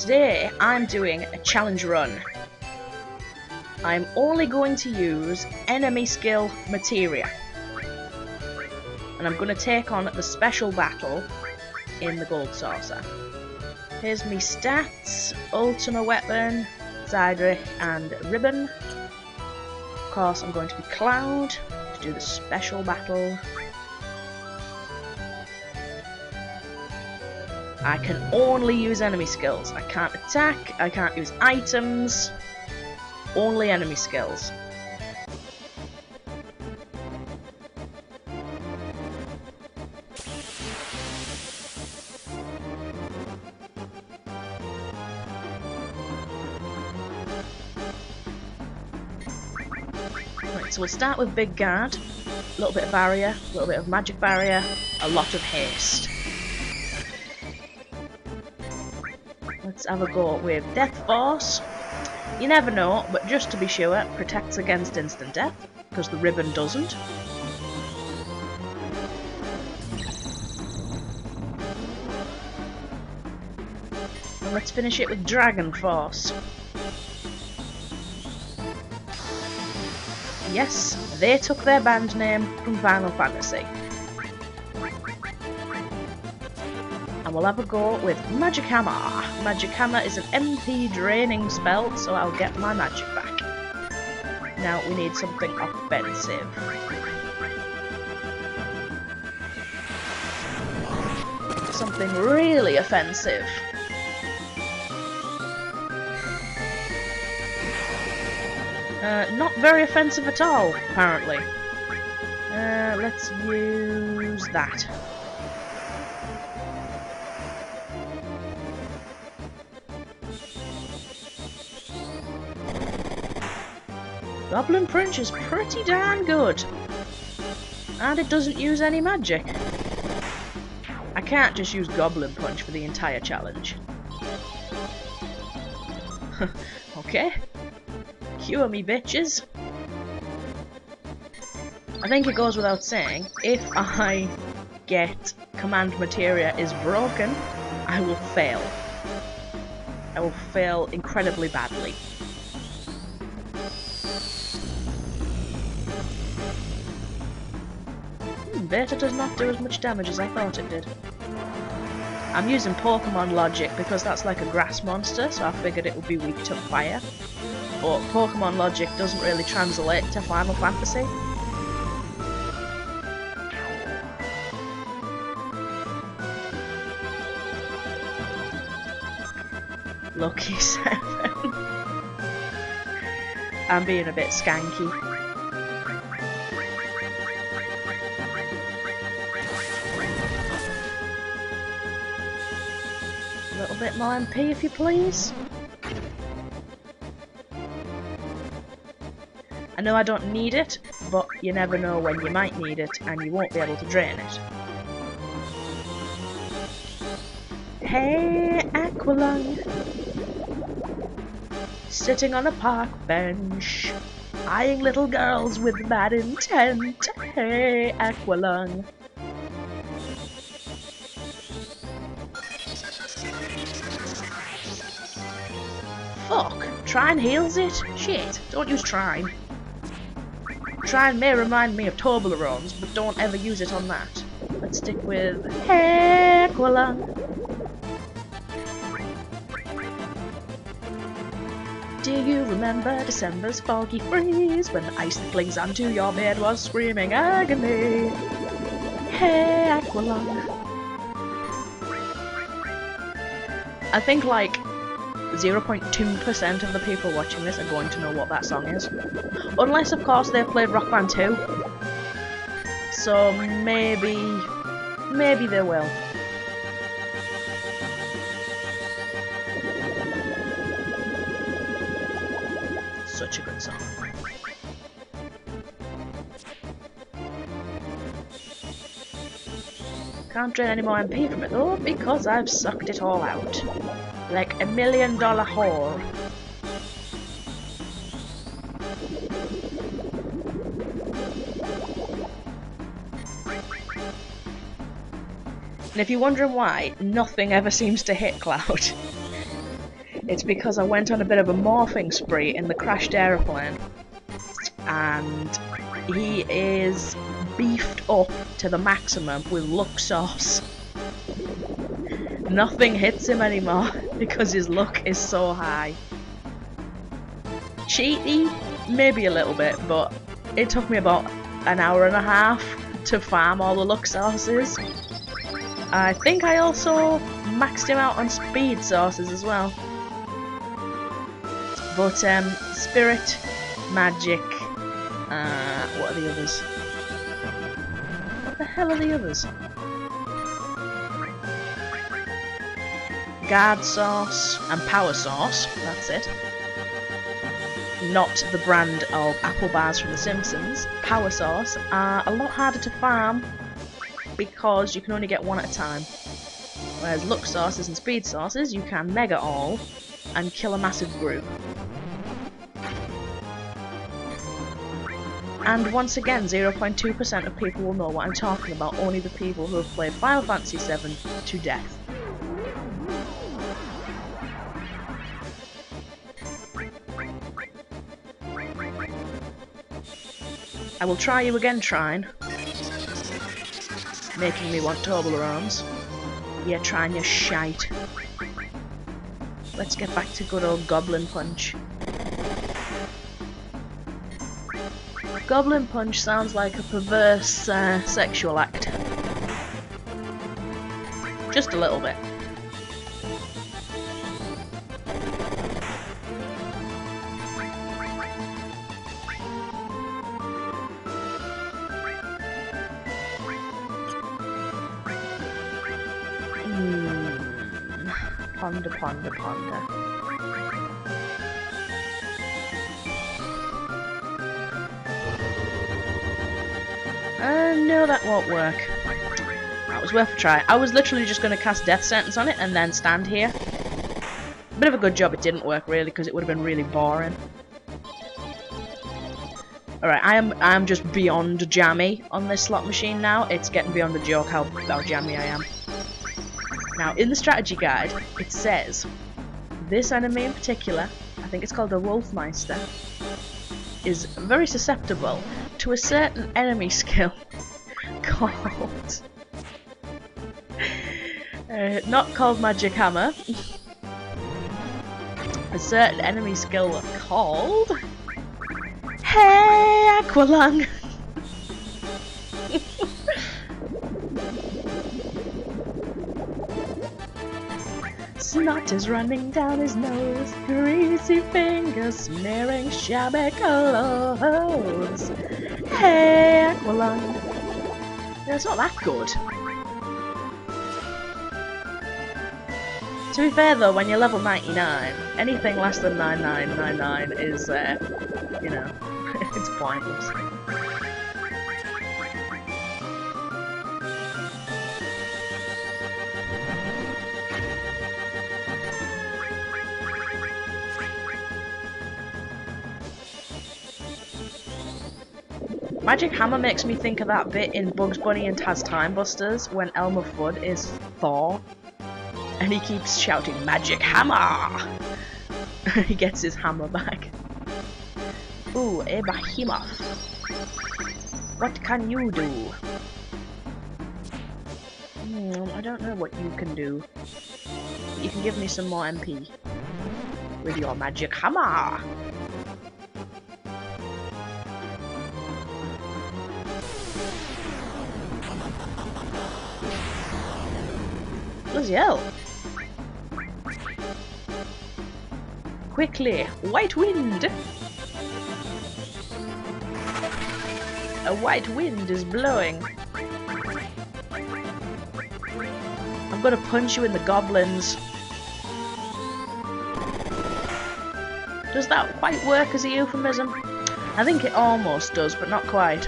Today I'm doing a challenge run. I'm only going to use enemy skill materia. And I'm going to take on the special battle in the gold saucer. Here's me stats, ultimate weapon, Zydrich and ribbon. Of course I'm going to be Cloud to do the special battle. I can only use enemy skills. I can't attack, I can't use items, only enemy skills. Right, so we'll start with big guard, a little bit of barrier, a little bit of magic barrier, a lot of haste. Let's have a go with Death Force. You never know, but just to be sure, protects against instant death, because the ribbon doesn't. And let's finish it with Dragon Force. Yes, they took their band name from Final Fantasy. And we'll have a go with Magic Hammer. Magic Hammer is an MP draining spell, so I'll get my magic back. Now we need something offensive. Something really offensive. Not very offensive at all, apparently. Let's use that. Goblin Punch is pretty darn good. And it doesn't use any magic. I can't just use Goblin Punch for the entire challenge. Okay. Cure me, bitches. I think it goes without saying, if I get command materia is broken, I will fail. I will fail incredibly badly. Beta does not do as much damage as I thought it did. I'm using Pokemon logic because that's like a grass monster, so I figured it would be weak to fire. But Pokemon logic doesn't really translate to Final Fantasy. Lucky 7. I'm being a bit skanky. A little bit more MP if you please. I know I don't need it, but you never know when you might need it and you won't be able to drain it. Hey, Aqualung! Sitting on a park bench, eyeing little girls with bad intent. Hey, Aqualung! Fuck! Trine heals it? Shit, don't use Trine. Trine may remind me of Toblerones, but don't ever use it on that. Let's stick with Aqualung. Do you remember December's foggy freeze when the ice that clings onto your bed was screaming agony? Hey, Aqualung. I think like 0.2% of the people watching this are going to know what that song is. Unless, of course, they've played Rock Band 2. So maybe they will. Such a good song. Can't drain any more MP from it though, because I've sucked it all out. Like $1 million hole. And if you're wondering why, nothing ever seems to hit Cloud. It's because I went on a bit of a morphing spree in the crashed aeroplane, and he is beefed up to the maximum with luck sauce. Nothing hits him anymore because his luck is so high. Cheaty? Maybe a little bit, but it took me about an hour and a half to farm all the luck sauces. I think I also maxed him out on speed sauces as well. But spirit, magic, what are the others? What the hell are the others? Guard sauce and power sauce, that's it. Not the brand of apple bars from The Simpsons. Power sauce are a lot harder to farm because you can only get one at a time. Whereas luck sauces and speed sauces, you can mega all and kill a massive group. And once again, 0.2% of people will know what I'm talking about, only the people who have played Final Fantasy VII to death. I will try you again, Trine. Making me want Toblerones. Yeah, Trine, you're shite. Let's get back to good old Goblin Punch. Goblin Punch sounds like a perverse sexual act. Just a little bit. Ponder, ponder, ponder. No, that won't work. That was worth a try. I was literally just going to cast Death Sentence on it and then stand here. Bit of a good job it didn't work, really, because it would have been really boring. Alright, I am just beyond jammy on this slot machine now. It's getting beyond a joke how jammy I am. Now, in the strategy guide, it says, this enemy in particular, I think it's called the Wolfmeister, is very susceptible to a certain enemy skill called... not called Magic Hammer. A certain enemy skill called... Hey, Aqualung! Snot is running down his nose, greasy fingers smearing shabby clothes. Hey, Aqualung. Yeah, it's not that good. To be fair though, when you're level 99, anything less than 9999 is, you know, it's pointless. Magic Hammer makes me think of that bit in Bugs Bunny and Taz Time Busters when Elmer Fudd is Thor and he keeps shouting Magic Hammer! He gets his hammer back. Ooh, a behemoth. What can you do? I don't know what you can do. You can give me some more MP with your Magic Hammer! Bloody hell! Quickly! White wind! A white wind is blowing. I'm gonna punch you in the goblins. Does that quite work as a euphemism? I think it almost does, but not quite.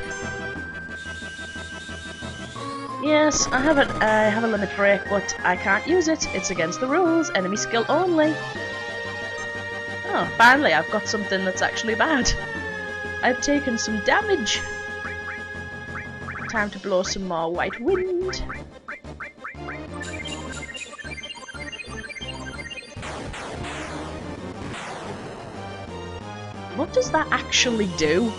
Yes, I have a limit break, but I can't use it. It's against the rules. Enemy skill only. Oh, finally I've got something that's actually bad. I've taken some damage. Time to blow some more white wind. What does that actually do?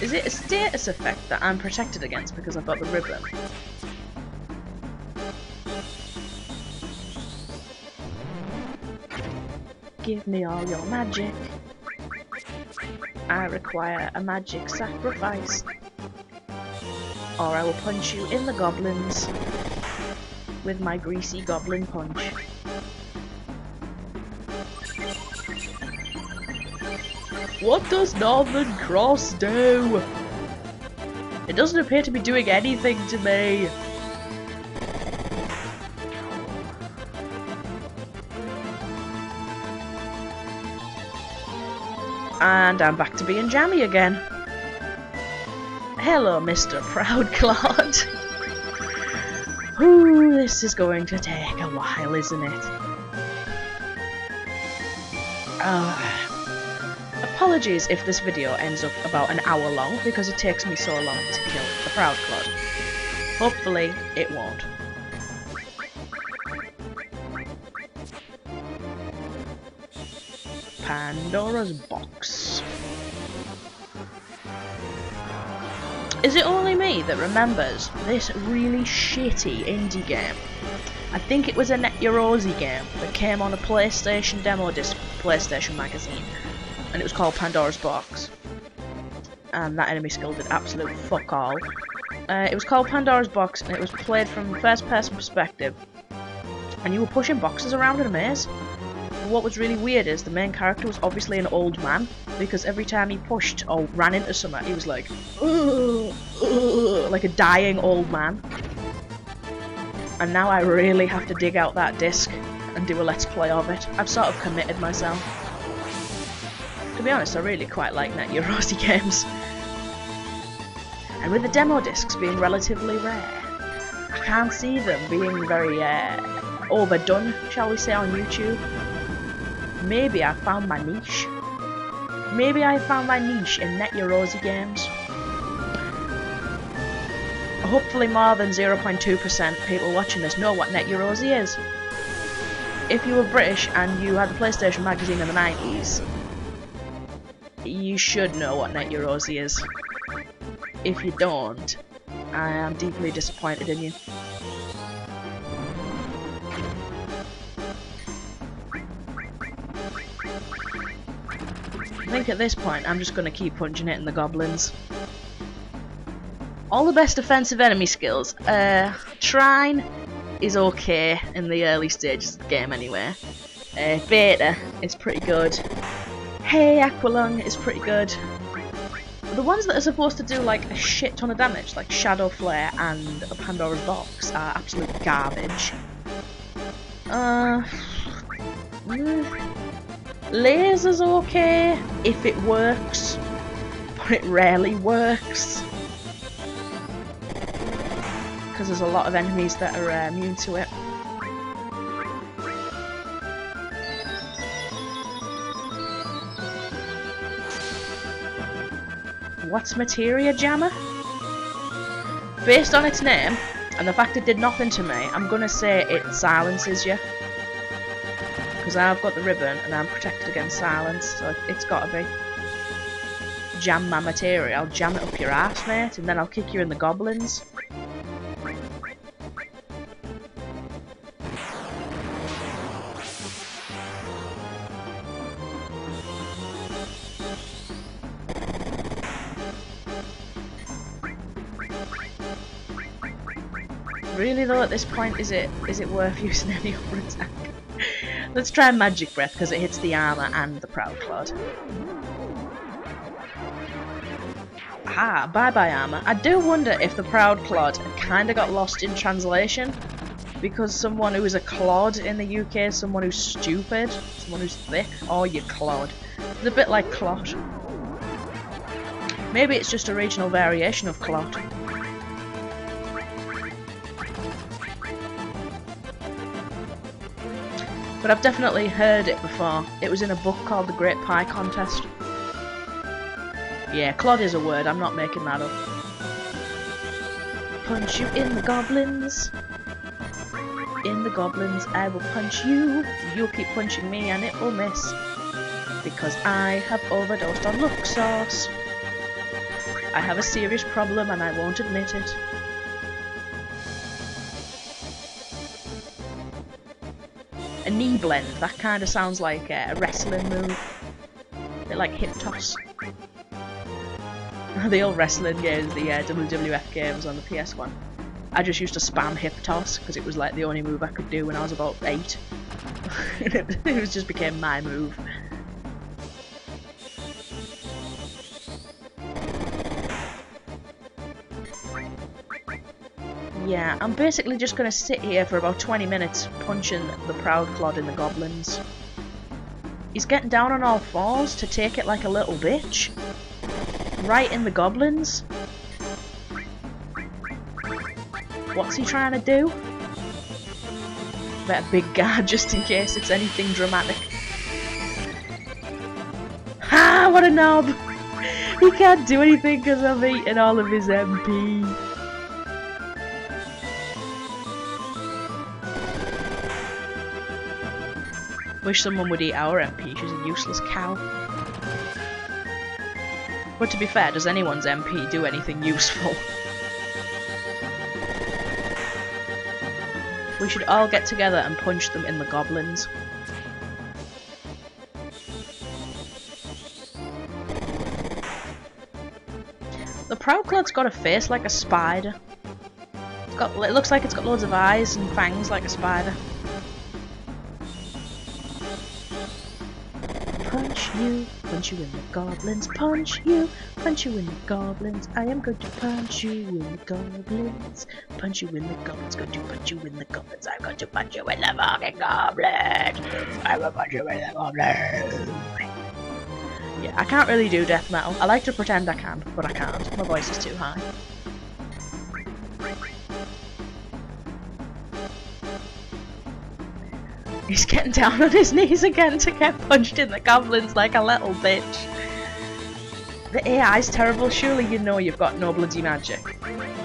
Is it a status effect that I'm protected against because I've got the ribbon? Give me all your magic. I require a magic sacrifice. Or I will punch you in the goblins with my greasy goblin punch. What does Northern Cross do? It doesn't appear to be doing anything to me. And I'm back to being jammy again. Hello, Mr. Proudclod. Ooh, this is going to take a while, isn't it? Apologies if this video ends up about an hour long, because it takes me so long to kill the Proudclod. Hopefully, it won't. Pandora's box. Is it only me that remembers this really shitty indie game? I think it was a Net Your Rosie game that came on a PlayStation demo disc, PlayStation magazine, and it was called Pandora's Box. And that enemy skill did absolute fuck all. It was called Pandora's Box, and it was played from first person perspective, and you were pushing boxes around in a maze. But what was really weird is the main character was obviously an old man, because every time he pushed or ran into something, he was like, ugh, ugh, like a dying old man. And now I really have to dig out that disc and do a let's play of it. I've sort of committed myself. To be honest, I really quite like Net Your Rosie games. And with the demo discs being relatively rare, I can't see them being very overdone, shall we say, on YouTube. Maybe I found my niche. Maybe I found my niche in Net Your Rosie games. Hopefully more than 0.2% people watching this know what Net Your Rosie is. If you were British and you had the PlayStation magazine in the 90s, you should know what Net Your Rosie is. If you don't, I am deeply disappointed in you. I think at this point I'm just going to keep punching it in the goblins. All the best defensive enemy skills. Trine is okay in the early stages of the game anyway. Beta is pretty good. Hey, Aqualung is pretty good. But the ones that are supposed to do like a shit ton of damage, like Shadow Flare and a Pandora's Box, are absolute garbage. Laser's okay if it works, but it rarely works. Because there's a lot of enemies that are immune to it. What's materia, Jammer? Based on its name, and the fact it did nothing to me, I'm gonna say it silences you. Because I've got the ribbon and I'm protected against silence, so it's gotta be. Jam my materia, I'll jam it up your ass, mate, and then I'll kick you in the goblins. Really though, at this point, is it worth using any other attack? Let's try Magic Breath, because it hits the armour and the Proudclod. Ah, bye-bye armour. I do wonder if the Proudclod kinda got lost in translation, because someone who is a clod in the UK is someone who's stupid, someone who's thick, or you clod. It's a bit like clot. Maybe it's just a regional variation of clot. But I've definitely heard it before. It was in a book called The Great Pie Contest. Yeah, clod is a word, I'm not making that up. Punch you in the goblins. In the goblins, I will punch you. You'll keep punching me and it will miss. because I have overdosed on look sauce. I have a serious problem and I won't admit it. A knee blend, that kind of sounds like a wrestling move. A bit like hip toss. The old wrestling games, the WWF games on the PS1. I just used to spam hip toss because it was like the only move I could do when I was about 8. It just became my move. Yeah, I'm basically just going to sit here for about 20 minutes punching the proud clod in the goblins. He's getting down on all fours to take it like a little bitch. Right in the goblins. What's he trying to do? Bet a big guard just in case it's anything dramatic. Ha! What a knob! He can't do anything because I've eaten all of his MP. Wish someone would eat our MP, she's a useless cow. But to be fair, does anyone's MP do anything useful? We should all get together and punch them in the goblins. The proud clod's got a face like a spider. It looks like it's got loads of eyes and fangs like a spider. Punch you in the goblins, punch you in the goblins, I am going to punch you in the goblins, punch you in the goblins, going to punch you in the goblins, I'm going to punch you in the fucking goblins, I'm going to punch you in the goblins. Yeah, I can't really do death metal. I like to pretend I can, but I can't. My voice is too high. He's getting down on his knees again to get punched in the goblins like a little bitch. The AI's terrible, surely you know you've got no bloody magic.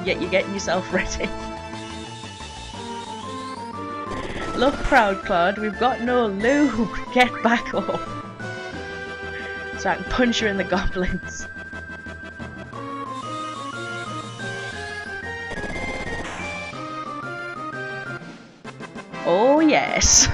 Yet you're getting yourself ready. Look, proud clod, we've got no lube. Get back up. So I can punch you in the goblins. Oh yes!